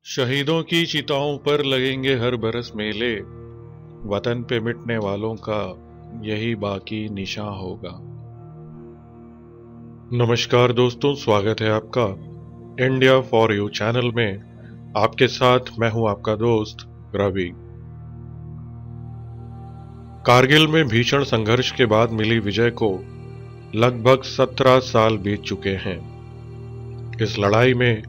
शहीदों की चिताओं पर लगेंगे हर बरस मेले। वतन पे मिटने वालों का यही बाकी निशां होगा। नमस्कार दोस्तों, स्वागत है आपका इंडिया फॉर यू चैनल में। आपके साथ मैं हूं आपका दोस्त रवि। कारगिल में भीषण संघर्ष के बाद मिली विजय को लगभग 17 साल बीत चुके हैं। इस लड़ाई में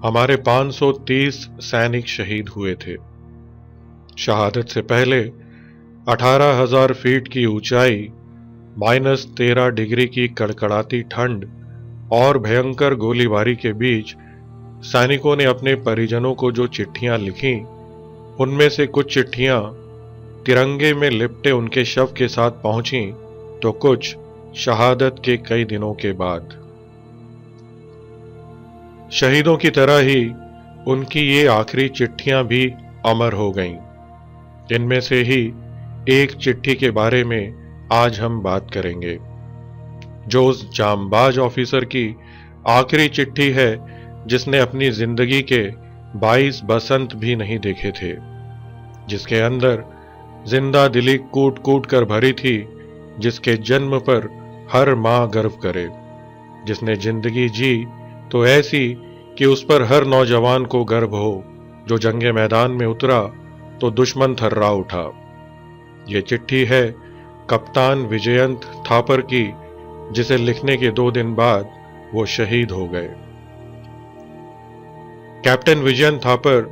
हमारे 530 सैनिक शहीद हुए थे। शहादत से पहले 18,000 फीट की ऊंचाई, -13 डिग्री की कड़कड़ाती ठंड और भयंकर गोलीबारी के बीच सैनिकों ने अपने परिजनों को जो चिट्ठियां लिखीं, उनमें से कुछ चिट्ठियां तिरंगे में लिपटे उनके शव के साथ पहुंची, तो कुछ शहादत के कई दिनों के बाद। शहीदों की तरह ही उनकी ये आखिरी चिट्ठियां भी अमर हो गईं। इनमें से ही एक चिट्ठी के बारे में आज हम बात करेंगे, जो उस जांबाज ऑफिसर की आखिरी चिट्ठी है जिसने अपनी जिंदगी के 22 बसंत भी नहीं देखे थे, जिसके अंदर जिंदा दिली कूट कूट कर भरी थी, जिसके जन्म पर हर माँ गर्व करे, जिसने जिंदगी जी तो ऐसी कि उस पर हर नौजवान को गर्व हो, जो जंगे मैदान में उतरा तो दुश्मन थर्रा उठा। ये चिट्ठी है कप्तान विजयंत थापर की, जिसे लिखने के 2 दिन बाद वो शहीद हो गए। कैप्टन विजयंत थापर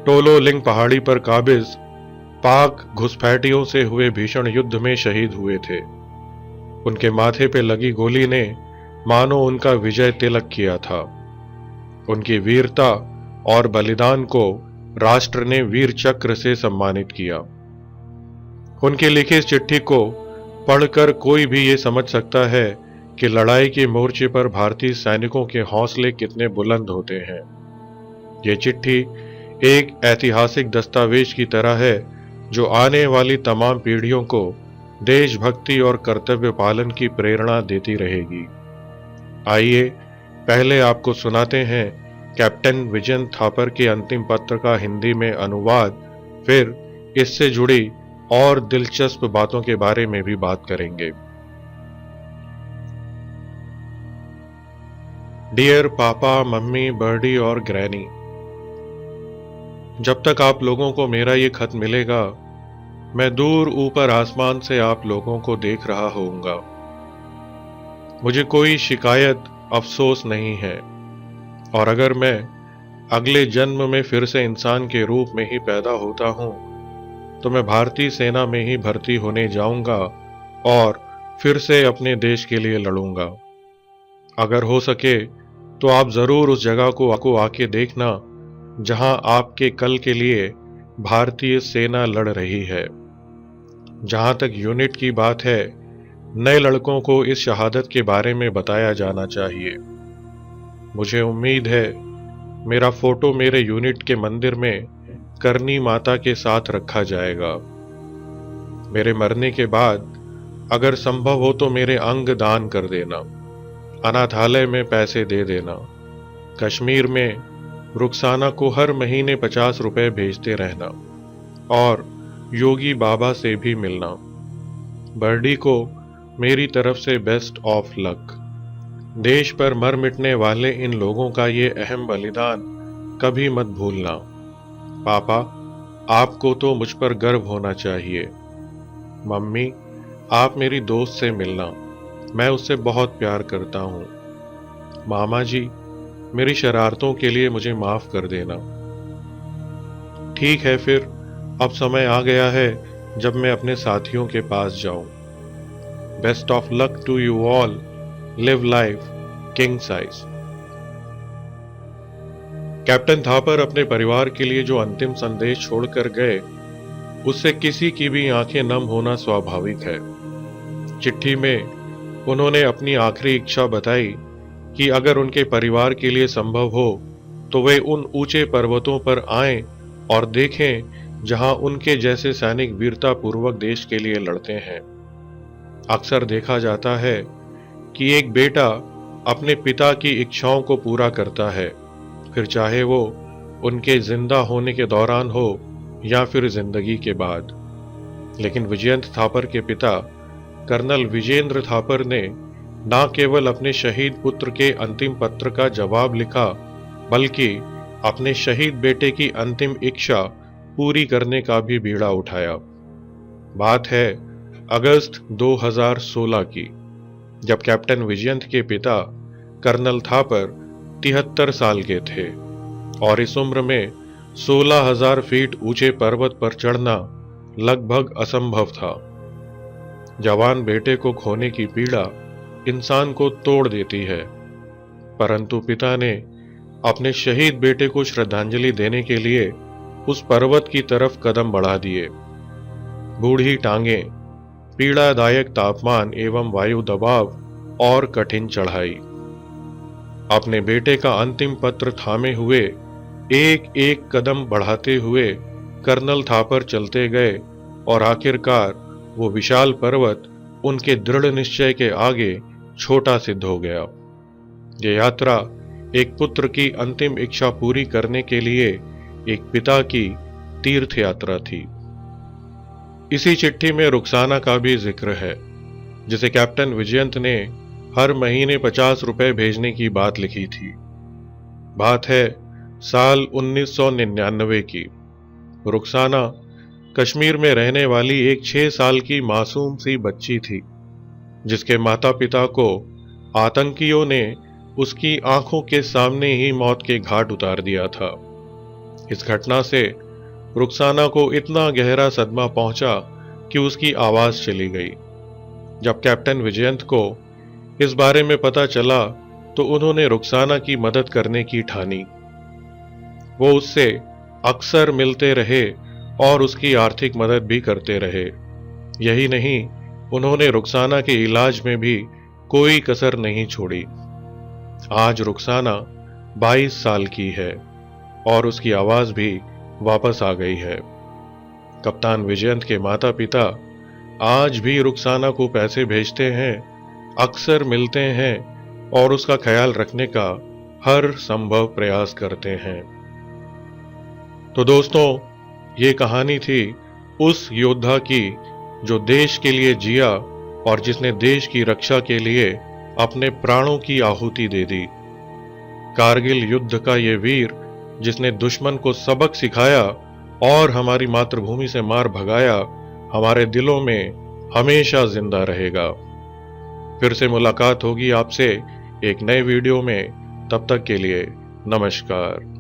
टोलो लिंग पहाड़ी पर काबिज पाक घुसपैठियों से हुए भीषण युद्ध में शहीद हुए थे। उनके माथे पे लगी गोली ने मानो उनका विजय तिलक किया था। उनकी वीरता और बलिदान को राष्ट्र ने वीर चक्र से सम्मानित किया। उनकी लिखी इस चिट्ठी को पढ़कर कोई भी ये समझ सकता है कि लड़ाई के मोर्चे पर भारतीय सैनिकों के हौसले कितने बुलंद होते हैं। ये चिट्ठी एक ऐतिहासिक दस्तावेज की तरह है, जो आने वाली तमाम पीढ़ियों को देशभक्ति और कर्तव्य पालन की प्रेरणा देती रहेगी। आइए पहले आपको सुनाते हैं कैप्टन विजयंत थापर के अंतिम पत्र का हिंदी में अनुवाद, फिर इससे जुड़ी और दिलचस्प बातों के बारे में भी बात करेंगे। डियर पापा, मम्मी, बर्डी और ग्रैनी, जब तक आप लोगों को मेरा ये खत मिलेगा, मैं दूर ऊपर आसमान से आप लोगों को देख रहा होऊंगा। मुझे कोई शिकायत अफसोस नहीं है, और अगर मैं अगले जन्म में फिर से इंसान के रूप में ही पैदा होता हूं, तो मैं भारतीय सेना में ही भर्ती होने जाऊंगा और फिर से अपने देश के लिए लड़ूंगा। अगर हो सके तो आप जरूर उस जगह को आके देखना जहां आपके कल के लिए भारतीय सेना लड़ रही है। जहां तक यूनिट की बात है, नए लड़कों को इस शहादत के बारे में बताया जाना चाहिए। मुझे उम्मीद है मेरा फोटो मेरे यूनिट के मंदिर में करनी माता के साथ रखा जाएगा। मेरे मरने के बाद अगर संभव हो तो मेरे अंग दान कर देना, अनाथालय में पैसे दे देना, कश्मीर में रुखसाना को हर महीने 50 रुपए भेजते रहना, और योगी बाबा से भी मिलना। बर्डी को मेरी तरफ से बेस्ट ऑफ लक। देश पर मर मिटने वाले इन लोगों का ये अहम बलिदान कभी मत भूलना। पापा, आपको तो मुझ पर गर्व होना चाहिए। मम्मी, आप मेरी दोस्त से मिलना, मैं उससे बहुत प्यार करता हूँ। मामा जी, मेरी शरारतों के लिए मुझे माफ कर देना। ठीक है, फिर अब समय आ गया है जब मैं अपने साथियों के पास जाऊं। Best of luck to you all, live life king size. Captain Thapar अपने परिवार के लिए जो अंतिम संदेश छोड़कर गए, उससे किसी की भी आंखें नम होना स्वाभाविक है। चिट्ठी में उन्होंने अपनी आखिरी इच्छा बताई कि अगर उनके परिवार के लिए संभव हो तो वे उन ऊंचे पर्वतों पर आएं और देखें जहां उनके जैसे सैनिक वीरता पूर्वक देश के लिए लड़ते हैं। अक्सर देखा जाता है कि एक बेटा अपने पिता की इच्छाओं को पूरा करता है, फिर चाहे वो उनके जिंदा होने के दौरान हो या फिर जिंदगी के बाद। लेकिन विजयंत थापर के पिता कर्नल विजेंद्र थापर ने न केवल अपने शहीद पुत्र के अंतिम पत्र का जवाब लिखा, बल्कि अपने शहीद बेटे की अंतिम इच्छा पूरी करने का भी बीड़ा उठाया। बात है अगस्त 2016 की, जब कैप्टन विजयंत के पिता कर्नल थापर 73 साल के थे और इस उम्र में 16,000 फीट ऊंचे पर्वत पर चढ़ना लगभग असंभव था। जवान बेटे को खोने की पीड़ा इंसान को तोड़ देती है, परंतु पिता ने अपने शहीद बेटे को श्रद्धांजलि देने के लिए उस पर्वत की तरफ कदम बढ़ा दिए। बूढ़ी टांगें, पीड़ादायक तापमान एवं वायु दबाव और कठिन चढ़ाई। अपने बेटे का अंतिम पत्र थामे हुए एक एक कदम बढ़ाते हुए कर्नल थापर चलते गए और आखिरकार वो विशाल पर्वत उनके दृढ़ निश्चय के आगे छोटा सिद्ध हो गया। ये यात्रा एक पुत्र की अंतिम इच्छा पूरी करने के लिए एक पिता की तीर्थ यात्रा थी। इसी चिट्ठी में रुखसाना का भी जिक्र है, जिसे कैप्टन विजयंत ने हर महीने 50 रुपए भेजने की बात लिखी थी। बात है साल 1999 की। रुखसाना कश्मीर में रहने वाली एक 6 साल की मासूम सी बच्ची थी, जिसके माता पिता को आतंकियों ने उसकी आंखों के सामने ही मौत के घाट उतार दिया था। इस घटना से रुखसाना को इतना गहरा सदमा पहुंचा कि उसकी आवाज चली गई। जब कैप्टन विजयंत को इस बारे में पता चला तो उन्होंने रुखसाना की मदद करने की ठानी। वो उससे अक्सर मिलते रहे और उसकी आर्थिक मदद भी करते रहे। यही नहीं, उन्होंने रुखसाना के इलाज में भी कोई कसर नहीं छोड़ी। आज रुखसाना 22 साल की है और उसकी आवाज भी वापस आ गई है। कप्तान विजयंत के माता पिता आज भी रुखसाना को पैसे भेजते हैं, अक्सर मिलते हैं और उसका ख्याल रखने का हर संभव प्रयास करते हैं। तो दोस्तों, ये कहानी थी उस योद्धा की जो देश के लिए जिया और जिसने देश की रक्षा के लिए अपने प्राणों की आहुति दे दी। कारगिल युद्ध का ये वीर जिसने दुश्मन को सबक सिखाया और हमारी मातृभूमि से मार भगाया, हमारे दिलों में हमेशा जिंदा रहेगा। फिर से मुलाकात होगी आपसे एक नए वीडियो में। तब तक के लिए नमस्कार।